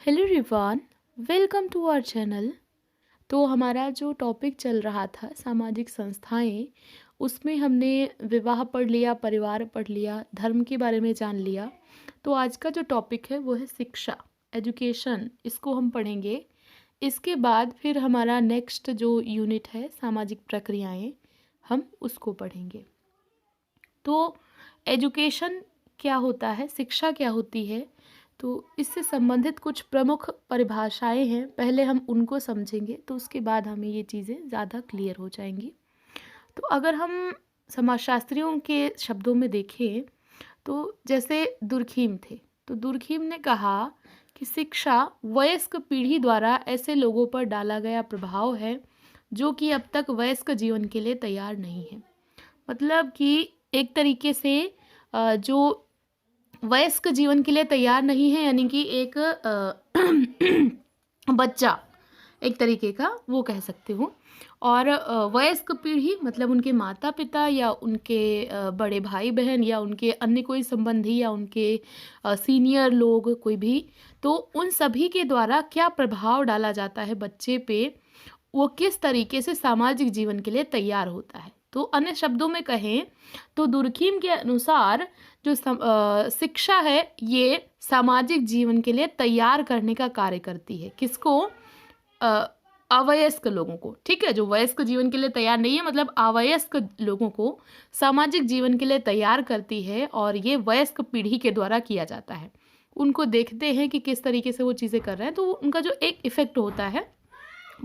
Hello everyone, welcome to our channel. तो हमारा जो टॉपिक चल रहा था सामाजिक संस्थाएं, उसमें हमने विवाह पढ़ लिया, परिवार पढ़ लिया, धर्म के बारे में जान लिया। तो आज का जो टॉपिक है वो है शिक्षा, एजुकेशन। इसको हम पढ़ेंगे। इसके बाद फिर हमारा नेक्स्ट जो यूनिट है सामाजिक प्रक्रियाएं, हम उसको पढ़ेंगे। तो एजुकेशन क्या होता है, शिक्षा क्या होती है, तो इससे संबंधित कुछ प्रमुख परिभाषाएं हैं। पहले हम उनको समझेंगे तो उसके बाद हमें ये चीज़ें ज़्यादा क्लियर हो जाएंगी। तो अगर हम समाजशास्त्रियों के शब्दों में देखें तो जैसे दुर्खीम थे, तो दुर्खीम ने कहा कि शिक्षा वयस्क पीढ़ी द्वारा ऐसे लोगों पर डाला गया प्रभाव है जो कि अब तक वयस्क जीवन के लिए तैयार नहीं है। मतलब कि एक तरीके से जो वयस्क जीवन के लिए तैयार नहीं है, यानी कि एक बच्चा एक तरीके का वो कह सकते हो। और वयस्क पीढ़ी मतलब उनके माता पिता या उनके बड़े भाई बहन या उनके अन्य कोई संबंधी या उनके सीनियर लोग कोई भी, तो उन सभी के द्वारा क्या प्रभाव डाला जाता है बच्चे पे, वो किस तरीके से सामाजिक जीवन के लिए तैयार होता है। तो अन्य शब्दों में कहें तो दुर्खीम के अनुसार जो शिक्षा है ये सामाजिक जीवन के लिए तैयार करने का कार्य करती है। किसको? अवयस्क लोगों को। ठीक है, जो वयस्क जीवन के लिए तैयार नहीं है, मतलब अवयस्क लोगों को सामाजिक जीवन के लिए तैयार करती है, और ये वयस्क पीढ़ी के द्वारा किया जाता है। उनको देखते हैं कि किस तरीके से वो चीज़ें कर रहे हैं, तो उनका जो एक इफेक्ट होता है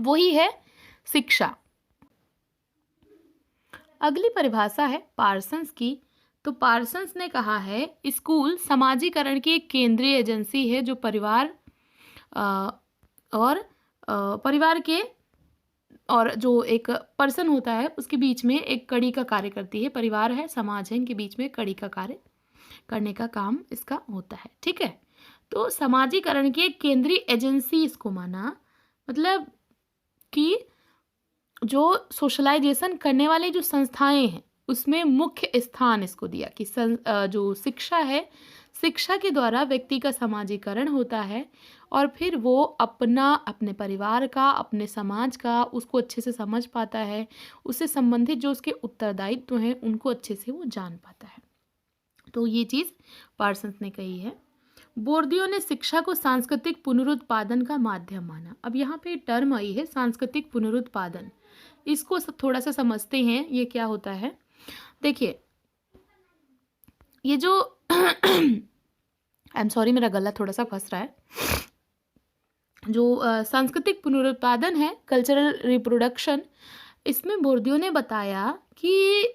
वही है शिक्षा। अगली परिभाषा है पार्सन्स की। तो पार्सन्स ने कहा है स्कूल समाजीकरण की एक केंद्रीय एजेंसी है जो परिवार और परिवार के और जो एक पर्सन होता है उसके बीच में एक कड़ी का कार्य करती है। परिवार है, समाज है, इनके बीच में कड़ी का कार्य करने का काम इसका होता है। ठीक है, तो समाजीकरण की एक केंद्रीय एजेंसी इसको माना, मतलब कि जो सोशलाइजेशन करने वाली जो संस्थाएं हैं उसमें मुख्य स्थान इसको दिया कि जो शिक्षा है, शिक्षा के द्वारा व्यक्ति का समाजीकरण होता है और फिर वो अपने परिवार का, अपने समाज का उसको अच्छे से समझ पाता है, उससे संबंधित जो उसके उत्तरदायित्व हैं उनको अच्छे से वो जान पाता है। तो ये चीज़ पार्सन्स ने कही है। बोर्दियो ने शिक्षा को सांस्कृतिक पुनरुत्पादन का माध्यम माना। अब यहाँ पे टर्म आई है सांस्कृतिक पुनरुत्पादन, इसको थोड़ा सा समझते हैं ये क्या होता है। देखिए, ये जो आई एम सॉरी, मेरा गला थोड़ा सा फंस रहा है। जो सांस्कृतिक पुनरुत्पादन है, कल्चरल रिप्रोडक्शन, इसमें बोर्दियो ने बताया कि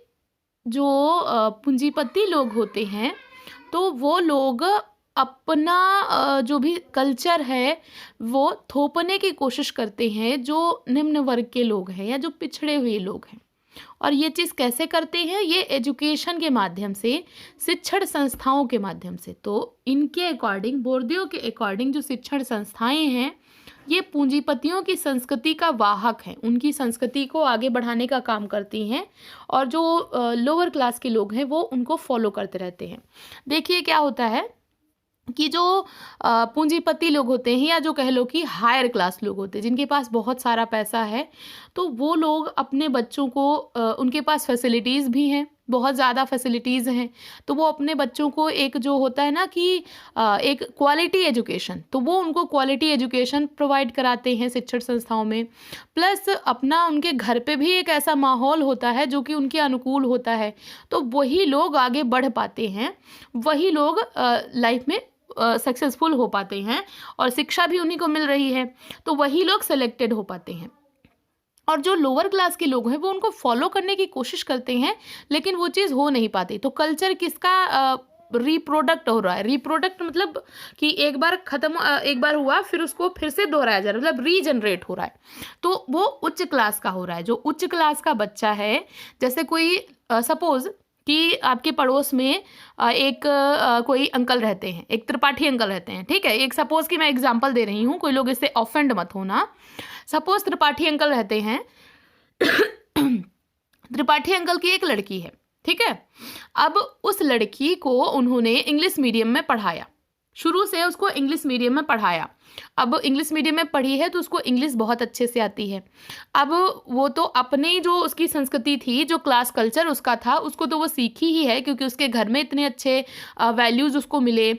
जो पूंजीपति लोग होते हैं तो वो लोग अपना जो भी कल्चर है वो थोपने की कोशिश करते हैं जो निम्न वर्ग के लोग हैं या जो पिछड़े हुए लोग हैं। और ये चीज़ कैसे करते हैं? ये एजुकेशन के माध्यम से, शिक्षण संस्थाओं के माध्यम से। तो इनके अकॉर्डिंग, बोर्दियो के अकॉर्डिंग, जो शिक्षण संस्थाएं हैं ये पूंजीपतियों की संस्कृति का वाहक हैं, उनकी संस्कृति को आगे बढ़ाने का काम करती हैं, और जो लोअर क्लास के लोग हैं वो उनको फॉलो करते रहते हैं। देखिए क्या होता है कि जो पूंजीपति लोग होते हैं या जो कह लो कि हायर क्लास लोग होते हैं जिनके पास बहुत सारा पैसा है, तो वो लोग अपने बच्चों को उनके पास फैसिलिटीज़ भी हैं, बहुत ज़्यादा फैसिलिटीज़ हैं, तो वो अपने बच्चों को एक जो होता है ना कि एक क्वालिटी एजुकेशन, तो वो उनको क्वालिटी एजुकेशन प्रोवाइड कराते हैं शिक्षण संस्थाओं में। प्लस अपना उनके घर पे भी एक ऐसा माहौल होता है जो कि उनके अनुकूल होता है, तो वही लोग आगे बढ़ पाते हैं, वही लोग लाइफ में सक्सेसफुल हो पाते हैं, और शिक्षा भी उन्हीं को मिल रही है, तो वही लोग सेलेक्टेड हो पाते हैं। और जो लोअर क्लास के लोग हैं वो उनको फॉलो करने की कोशिश करते हैं, लेकिन वो चीज़ हो नहीं पाती। तो कल्चर किसका रिप्रोडक्ट हो रहा है? रिप्रोडक्ट मतलब कि एक बार खत्म, एक बार हुआ फिर उसको फिर से दोहराया जा रहा है, मतलब रीजनरेट हो रहा है। तो वो उच्च क्लास का हो रहा है। जो उच्च क्लास का बच्चा है, जैसे कोई सपोज कि आपके पड़ोस में एक कोई अंकल रहते हैं, एक त्रिपाठी अंकल रहते हैं। ठीक है, एक सपोज कि मैं एग्जांपल दे रही हूँ, कोई लोग इससे ऑफेंड मत होना। सपोज त्रिपाठी अंकल रहते हैं त्रिपाठी अंकल की एक लड़की है। ठीक है, अब उस लड़की को उन्होंने इंग्लिश मीडियम में पढ़ाया। शुरू से उसको इंग्लिश मीडियम में पढ़ाया। अब इंग्लिश मीडियम में पढ़ी है तो उसको इंग्लिश बहुत अच्छे से आती है। अब वो तो अपनी जो उसकी संस्कृति थी, जो क्लास कल्चर उसका था, उसको तो वो सीखी ही है, क्योंकि उसके घर में इतने अच्छे वैल्यूज़ उसको मिले,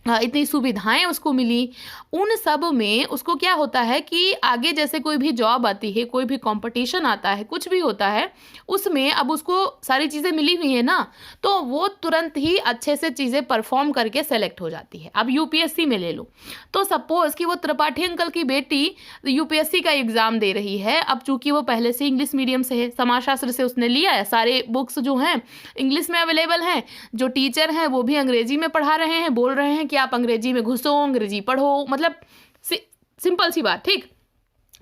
इतनी सुविधाएं उसको मिली। उन सब में उसको क्या होता है कि आगे जैसे कोई भी जॉब आती है, कोई भी कंपटीशन आता है, कुछ भी होता है, उसमें अब उसको सारी चीज़ें मिली हुई है ना, तो वो तुरंत ही अच्छे से चीज़ें परफॉर्म करके सेलेक्ट हो जाती है। अब यूपीएससी में ले लो, तो सपोज कि वो त्रिपाठी अंकल की बेटी यूपीएससी का एग्ज़ाम दे रही है। अब चूंकि वो पहले से इंग्लिश मीडियम से है, समाजशास्त्र से उसने लिया है, सारे बुक्स जो हैं इंग्लिश में अवेलेबल हैं, जो टीचर हैं वो भी अंग्रेजी में पढ़ा रहे हैं, बोल रहे हैं कि आप अंग्रेजी में घुसो, अंग्रेजी पढ़ो, मतलब सिंपल सी बात। ठीक,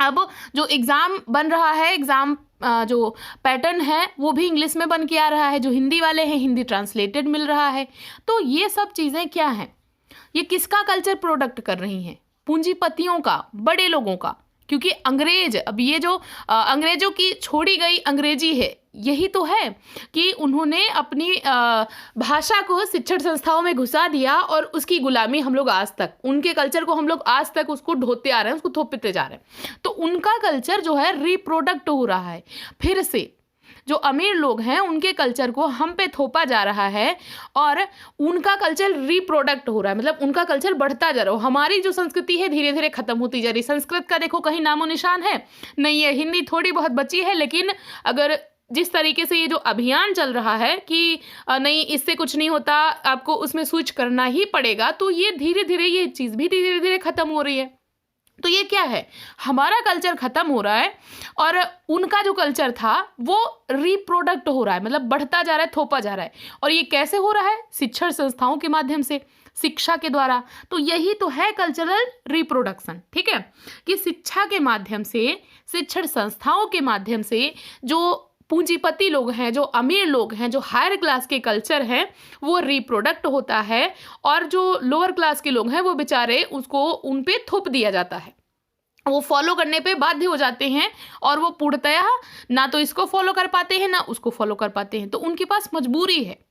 अब जो एग्ज़ाम बन रहा है, एग्ज़ाम जो पैटर्न है वो भी इंग्लिश में बन के आ रहा है, जो हिंदी वाले हैं हिंदी ट्रांसलेटेड मिल रहा है। तो ये सब चीज़ें क्या हैं, ये किसका कल्चर प्रोडक्ट कर रही हैं? पूंजीपतियों का, बड़े लोगों का। क्योंकि अंग्रेज, अब ये जो अंग्रेजों की छोड़ी गई अंग्रेजी है, यही तो है कि उन्होंने अपनी भाषा को शिक्षण संस्थाओं में घुसा दिया, और उसकी गुलामी हम लोग आज तक, उनके कल्चर को हम लोग आज तक उसको ढोते आ रहे हैं, उसको थोपते जा रहे हैं। तो उनका कल्चर जो है रिप्रोडक्ट हो रहा है फिर से। जो अमीर लोग हैं उनके कल्चर को हम पे थोपा जा रहा है, और उनका कल्चर रिप्रोडक्ट हो रहा है, मतलब उनका कल्चर बढ़ता जा रहा है। हमारी जो संस्कृति है धीरे धीरे खत्म होती जा रही है। संस्कृत का देखो कहीं नामो निशान है नहीं है, हिंदी थोड़ी बहुत बची है, लेकिन अगर जिस तरीके से ये जो अभियान चल रहा है कि नहीं इससे कुछ नहीं होता, आपको उसमें स्विच करना ही पड़ेगा, तो ये धीरे धीरे ये चीज़ भी धीरे धीरे खत्म हो रही है। तो ये क्या है, हमारा कल्चर खत्म हो रहा है और उनका जो कल्चर था वो रिप्रोडक्ट हो रहा है, मतलब बढ़ता जा रहा है, थोपा जा रहा है। और ये कैसे हो रहा है? शिक्षण संस्थाओं के माध्यम से, शिक्षा के द्वारा। तो यही तो है कल्चरल रिप्रोडक्शन। ठीक है, कि शिक्षा के माध्यम से, शिक्षण संस्थाओं के माध्यम से जो पूंजीपति लोग हैं, जो अमीर लोग हैं, जो हायर क्लास के कल्चर हैं, वो रिप्रोडक्ट होता है, और जो लोअर क्लास के लोग हैं वो बेचारे उसको उन पे थोप दिया जाता है, वो फॉलो करने पे बाध्य हो जाते हैं, और वो पूर्णतया ना तो इसको फॉलो कर पाते हैं ना उसको फॉलो कर पाते हैं। तो उनके पास मजबूरी है।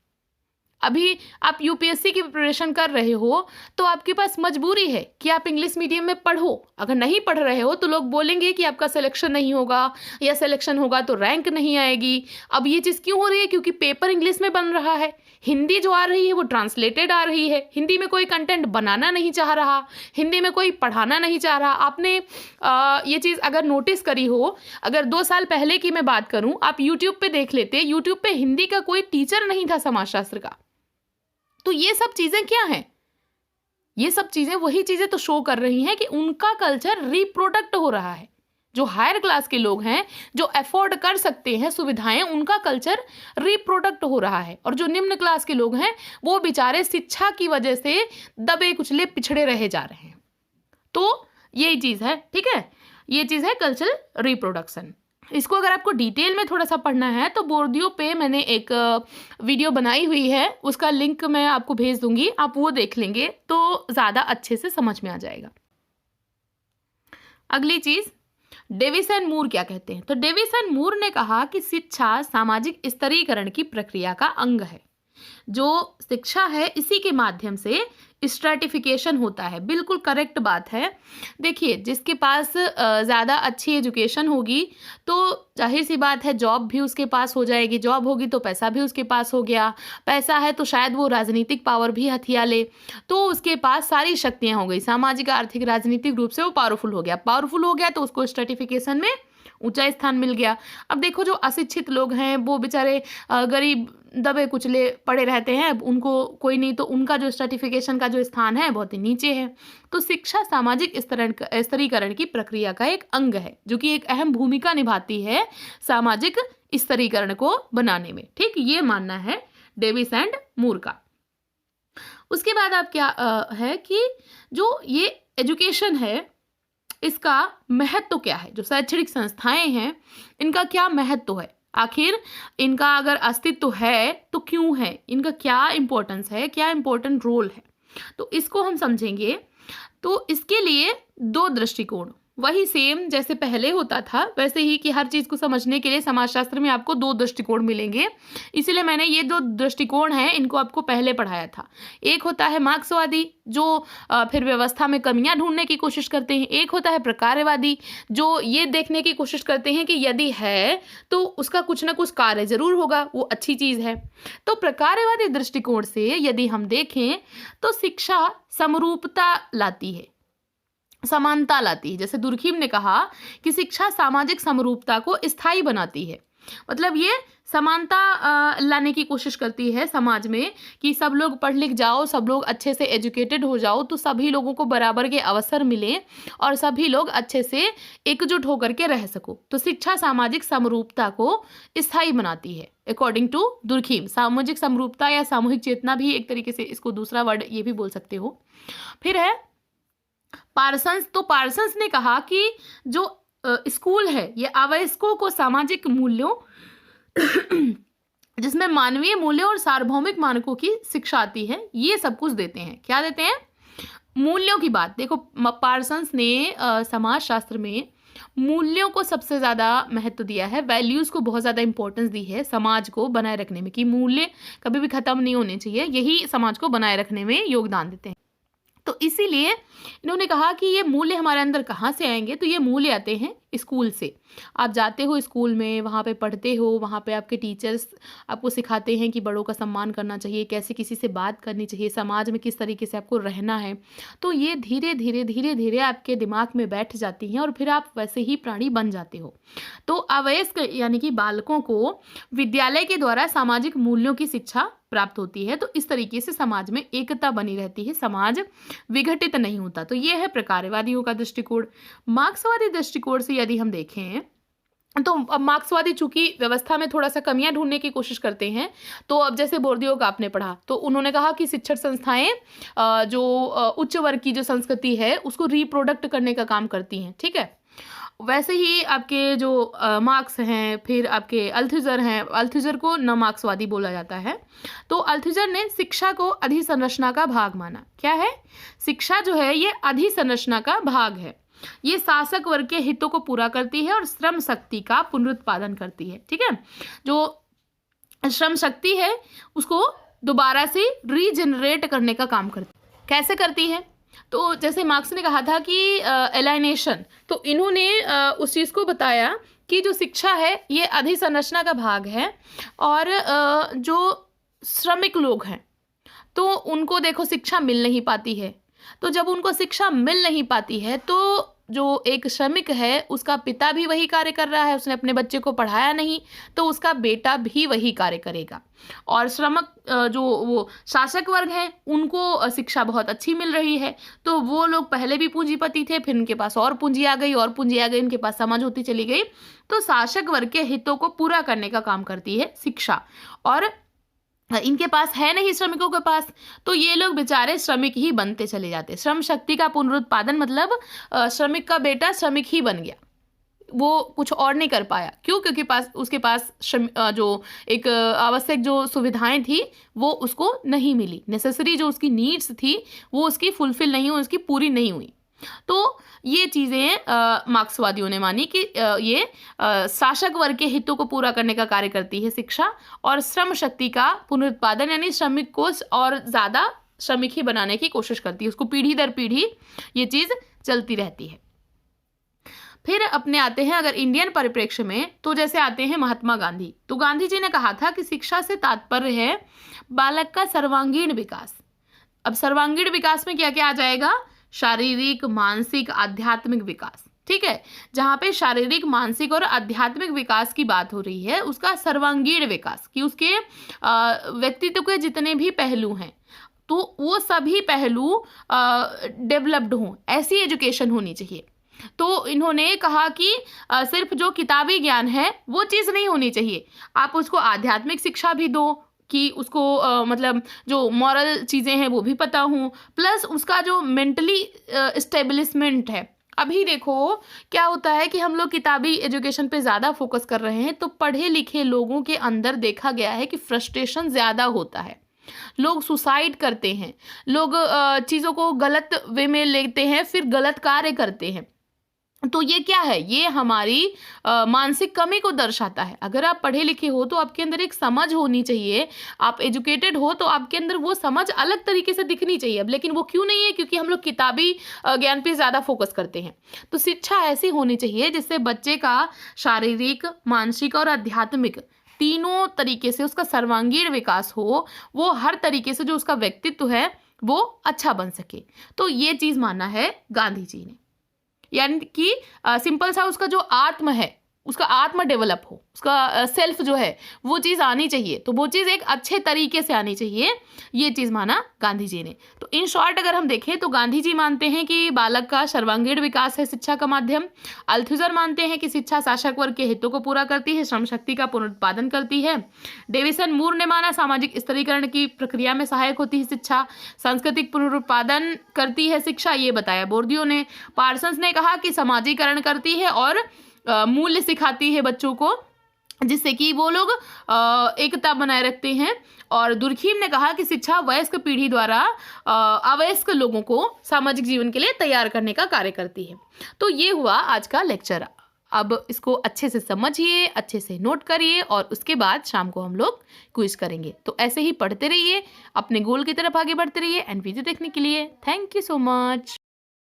अभी आप यूपीएससी की प्रिपरेशन कर रहे हो तो आपके पास मजबूरी है कि आप इंग्लिश मीडियम में पढ़ो। अगर नहीं पढ़ रहे हो तो लोग बोलेंगे कि आपका सिलेक्शन नहीं होगा, या सिलेक्शन होगा तो रैंक नहीं आएगी। अब ये चीज़ क्यों हो रही है? क्योंकि पेपर इंग्लिश में बन रहा है, हिंदी जो आ रही है वो ट्रांसलेटेड आ रही है, हिंदी में कोई कंटेंट बनाना नहीं चाह रहा, हिंदी में कोई पढ़ाना नहीं चाह रहा। आपने ये चीज़ अगर नोटिस करी हो, अगर 2 साल पहले की मैं बात करूँ, आप यूट्यूब पे देख लेते, यूट्यूब पे हिंदी का कोई टीचर नहीं था समाजशास्त्र का। तो ये सब चीज़ें क्या हैं? ये सब चीज़ें वही चीज़ें तो शो कर रही हैं कि उनका कल्चर रिप्रोडक्ट हो रहा है। जो हायर क्लास के लोग हैं, जो अफोर्ड कर सकते हैं सुविधाएं, उनका कल्चर रिप्रोडक्ट हो रहा है, और जो निम्न क्लास के लोग हैं वो बेचारे शिक्षा की वजह से दबे कुचले पिछड़े रहे जा रहे हैं। तो यही चीज़ है। ठीक है, ये चीज़ है कल्चरल रिप्रोडक्शन। इसको अगर आपको डिटेल में थोड़ा सा पढ़ना है तो बोर्डियो पे मैंने एक वीडियो बनाई हुई है, उसका लिंक मैं आपको भेज दूंगी, आप वो देख लेंगे तो ज़्यादा अच्छे से समझ में आ जाएगा। अगली चीज़, डेविस एंड मूर क्या कहते हैं? तो डेविस एंड मूर ने कहा कि शिक्षा सामाजिक स्तरीकरण की प्रक्रिया का अंग है। जो शिक्षा है इसी के माध्यम से स्ट्रैटिफिकेशन होता है। बिल्कुल करेक्ट बात है। देखिए, जिसके पास ज़्यादा अच्छी एजुकेशन होगी तो जाहिर सी बात है जॉब भी उसके पास हो जाएगी, जॉब होगी तो पैसा भी उसके पास हो गया, पैसा है तो शायद वो राजनीतिक पावर भी हथिया ले, तो उसके पास सारी शक्तियाँ हो गई, सामाजिक आर्थिक राजनीतिक रूप से वो पावरफुल हो गया तो उसको स्ट्रैटिफिकेशन में ऊंचा स्थान मिल गया। अब देखो जो अशिक्षित लोग हैं वो बेचारे गरीब दबे कुचले पड़े रहते हैं, उनको कोई नहीं, तो उनका जो स्ट्रैटिफिकेशन का जो स्थान है बहुत ही नीचे है। तो शिक्षा सामाजिक स्तरीकरण की प्रक्रिया का एक अंग है, जो कि एक अहम भूमिका निभाती है सामाजिक स्तरीकरण को बनाने में। ठीक, ये मानना है डेविस एंड मूर का। उसके बाद आप क्या है कि जो ये एजुकेशन है इसका महत्व क्या है? जो शैक्षणिक संस्थाएं हैं इनका क्या महत्व है? आखिर इनका अगर अस्तित्व है तो क्यों है? इनका क्या इम्पोर्टेंस है, क्या इम्पोर्टेंट रोल है? तो इसको हम समझेंगे। तो इसके लिए 2 दृष्टिकोण, वही सेम जैसे पहले होता था वैसे ही कि हर चीज़ को समझने के लिए समाजशास्त्र में आपको 2 दृष्टिकोण मिलेंगे। इसीलिए मैंने ये 2 दृष्टिकोण हैं इनको आपको पहले पढ़ाया था। एक होता है मार्क्सवादी जो फिर व्यवस्था में कमियां ढूंढने की कोशिश करते हैं। एक होता है प्रकारवादी जो ये देखने की कोशिश करते हैं कि यदि है तो उसका कुछ ना कुछ कार्य ज़रूर होगा, वो अच्छी चीज़ है। तो प्रकारवादी दृष्टिकोण से यदि हम देखें तो शिक्षा समरूपता लाती है, समानता लाती है। जैसे दुर्खीम ने कहा कि शिक्षा सामाजिक समरूपता को स्थायी बनाती है। मतलब ये समानता लाने की कोशिश करती है समाज में कि सब लोग पढ़ लिख जाओ, सब लोग अच्छे से एजुकेटेड हो जाओ तो सभी लोगों को बराबर के अवसर मिले और सभी लोग अच्छे से एकजुट होकर के रह सको। तो शिक्षा सामाजिक समरूपता को स्थायी बनाती है अकॉर्डिंग टू दुर्खीम। सामाजिक समरूपता या सामूहिक चेतना भी एक तरीके से इसको दूसरा वर्ड ये भी बोल सकते हो। फिर है पार्सन्स। तो पार्सन्स ने कहा कि जो स्कूल है ये अवयस्कों को सामाजिक मूल्यों जिसमें मानवीय मूल्यों और सार्वभौमिक मानकों की शिक्षा आती है, ये सब कुछ देते हैं। क्या देते हैं? मूल्यों की बात। देखो पार्सन्स ने समाजशास्त्र में मूल्यों को सबसे ज़्यादा महत्व दिया है, वैल्यूज़ को बहुत ज़्यादा इंपॉर्टेंस दी है समाज को बनाए रखने में, कि मूल्य कभी भी ख़त्म नहीं होने चाहिए, यही समाज को बनाए रखने में योगदान देते हैं। तो इसीलिए इन्होंने कहा कि ये मूल्य हमारे अंदर कहाँ से आएंगे, तो ये मूल्य आते हैं स्कूल से। आप जाते हो स्कूल में, वहाँ पे पढ़ते हो, वहाँ पे आपके टीचर्स आपको सिखाते हैं कि बड़ों का सम्मान करना चाहिए, कैसे किसी से बात करनी चाहिए, समाज में किस तरीके से आपको रहना है। तो ये धीरे धीरे धीरे धीरे आपके दिमाग में बैठ जाती हैं और फिर आप वैसे ही प्राणी बन जाते हो। तो अवयस्क यानी कि बालकों को विद्यालय के द्वारा सामाजिक मूल्यों की शिक्षा प्राप्त होती है। तो इस तरीके से समाज में एकता बनी रहती है, समाज विघटित नहीं होता। तो ये है प्रकारवादियों का दृष्टिकोण। मार्क्सवादी दृष्टिकोण से यदि हम देखें तो अब मार्क्सवादी चूंकि व्यवस्था में थोड़ा सा कमियां ढूंढने की कोशिश करते हैं, तो अब जैसे बोर्दियो का आपने पढ़ा तो उन्होंने कहा कि शिक्षण संस्थाएं जो उच्च वर्ग की जो संस्कृति है उसको रिप्रोडक्ट करने का काम करती हैं। ठीक है, वैसे ही आपके जो मार्क्स हैं, फिर आपके अल्थुजर हैं, अल्थुजर को न मार्क्सवादी बोला जाता है। तो अल्थुजर ने शिक्षा को अधिसंरचना का भाग माना। क्या है? शिक्षा जो है ये अधिसंरचना का भाग है। ये शासक वर्ग के हितों को पूरा करती है और श्रम शक्ति का पुनरुत्पादन करती है। ठीक है, जो श्रम शक्ति है उसको दोबारा से रीजनरेट करने का काम करती है। कैसे करती है? तो जैसे मार्क्स ने कहा था कि एलाइनेशन, तो इन्होंने उस चीज़ को बताया कि जो शिक्षा है ये अधिसंरचना का भाग है और जो श्रमिक लोग हैं तो उनको देखो शिक्षा मिल नहीं पाती है। तो जब उनको शिक्षा मिल नहीं पाती है तो जो एक श्रमिक है उसका पिता भी वही कार्य कर रहा है, उसने अपने बच्चे को पढ़ाया नहीं तो उसका बेटा भी वही कार्य करेगा। और श्रमिक जो वो शासक वर्ग है उनको शिक्षा बहुत अच्छी मिल रही है, तो वो लोग पहले भी पूंजीपति थे, फिर उनके पास और पूंजी आ गई और पूंजी आ गई, उनके पास समझ होती चली गई। तो शासक वर्ग के हितों को पूरा करने का काम करती है शिक्षा। और इनके पास है नहीं श्रमिकों के पास, तो ये लोग बेचारे श्रमिक ही बनते चले जाते। श्रम शक्ति का पुनरुत्पादन मतलब श्रमिक का बेटा श्रमिक ही बन गया, वो कुछ और नहीं कर पाया। क्यों? क्योंकि उसके पास जो एक आवश्यक जो सुविधाएं थी वो उसको नहीं मिली, नेसेसरी जो उसकी नीड्स थी वो उसकी फुलफिल नहीं हुई, उसकी पूरी नहीं हुई। तो ये चीज़ें मार्क्सवादियों ने मानी कि ये शासक वर्ग के हितों को पूरा करने का कार्य करती है शिक्षा, और श्रम शक्ति का पुनरुत्पादन यानी श्रमिक को और ज़्यादा श्रमिक ही बनाने की कोशिश करती है, उसको पीढ़ी दर पीढ़ी ये चीज़ चलती रहती है। फिर अपने आते हैं अगर इंडियन परिप्रेक्ष्य में, तो जैसे आते हैं महात्मा गांधी। तो गांधी जी ने कहा था कि शिक्षा से तात्पर्य है बालक का सर्वांगीण विकास। अब सर्वांगीण विकास में क्या क्या आ जाएगा? शारीरिक, मानसिक, आध्यात्मिक विकास। ठीक है, जहाँ पे शारीरिक, मानसिक और आध्यात्मिक विकास की बात हो रही है उसका सर्वांगीण विकास, कि उसके व्यक्तित्व के जितने भी पहलू हैं तो वो सभी पहलू डेवलप्ड हों, ऐसी एजुकेशन होनी चाहिए। तो इन्होंने कहा कि सिर्फ जो किताबी ज्ञान है वो चीज़ नहीं होनी चाहिए, आप उसको आध्यात्मिक शिक्षा भी दो कि उसको मतलब जो मॉरल चीज़ें हैं वो भी पता हों, प्लस उसका जो मेंटली स्टेबलिशमेंट है। अभी देखो क्या होता है कि हम लोग किताबी एजुकेशन पे ज़्यादा फोकस कर रहे हैं, तो पढ़े लिखे लोगों के अंदर देखा गया है कि फ्रस्ट्रेशन ज़्यादा होता है, लोग सुसाइड करते हैं, लोग चीज़ों को गलत वे में लेते हैं, फिर गलत कार्य करते हैं। तो ये क्या है, ये हमारी मानसिक कमी को दर्शाता है। अगर आप पढ़े लिखे हो तो आपके अंदर एक समझ होनी चाहिए, आप एजुकेटेड हो तो आपके अंदर वो समझ अलग तरीके से दिखनी चाहिए। अब लेकिन वो क्यों नहीं है, क्योंकि हम लोग किताबी ज्ञान पे ज़्यादा फोकस करते हैं। तो शिक्षा ऐसी होनी चाहिए जिससे बच्चे का शारीरिक, मानसिक और आध्यात्मिक तीनों तरीके से उसका सर्वांगीण विकास हो, वो हर तरीके से जो उसका व्यक्तित्व है वो अच्छा बन सके। तो ये चीज़ मानना है गांधी जी ने, यानी कि सिंपल सा उसका जो आत्म है, उसका आत्म डेवलप हो, उसका सेल्फ जो है वो चीज़ आनी चाहिए। तो वो चीज़ एक अच्छे तरीके से आनी चाहिए, ये चीज़ माना गांधी जी ने। तो इन शॉर्ट अगर हम देखें तो गांधी जी मानते हैं कि बालक का सर्वांगीण विकास है शिक्षा का माध्यम। अल्थुजर मानते हैं कि शिक्षा शासक वर्ग के हितों को पूरा करती है, श्रम शक्ति का पुनरुत्पादन करती है। डेविसन मूर ने माना सामाजिक स्तरीकरण की प्रक्रिया में सहायक होती है शिक्षा, सांस्कृतिक पुनरुत्पादन करती है शिक्षा, ये बताया बोर्दियो ने। पार्सन्स ने कहा कि समाजीकरण करती है और मूल्य सिखाती है बच्चों को, जिससे कि वो लोग एकता बनाए रखते हैं। और दुर्खीम ने कहा कि शिक्षा वयस्क पीढ़ी द्वारा अवयस्क लोगों को सामाजिक जीवन के लिए तैयार करने का कार्य करती है। तो ये हुआ आज का लेक्चर। अब इसको अच्छे से समझिए, अच्छे से नोट करिए और उसके बाद शाम को हम लोग क्विज करेंगे। तो ऐसे ही पढ़ते रहिए, अपने गोल की तरफ आगे बढ़ते रहिए। एंड वीडियो देखने के लिए थैंक यू सो मच।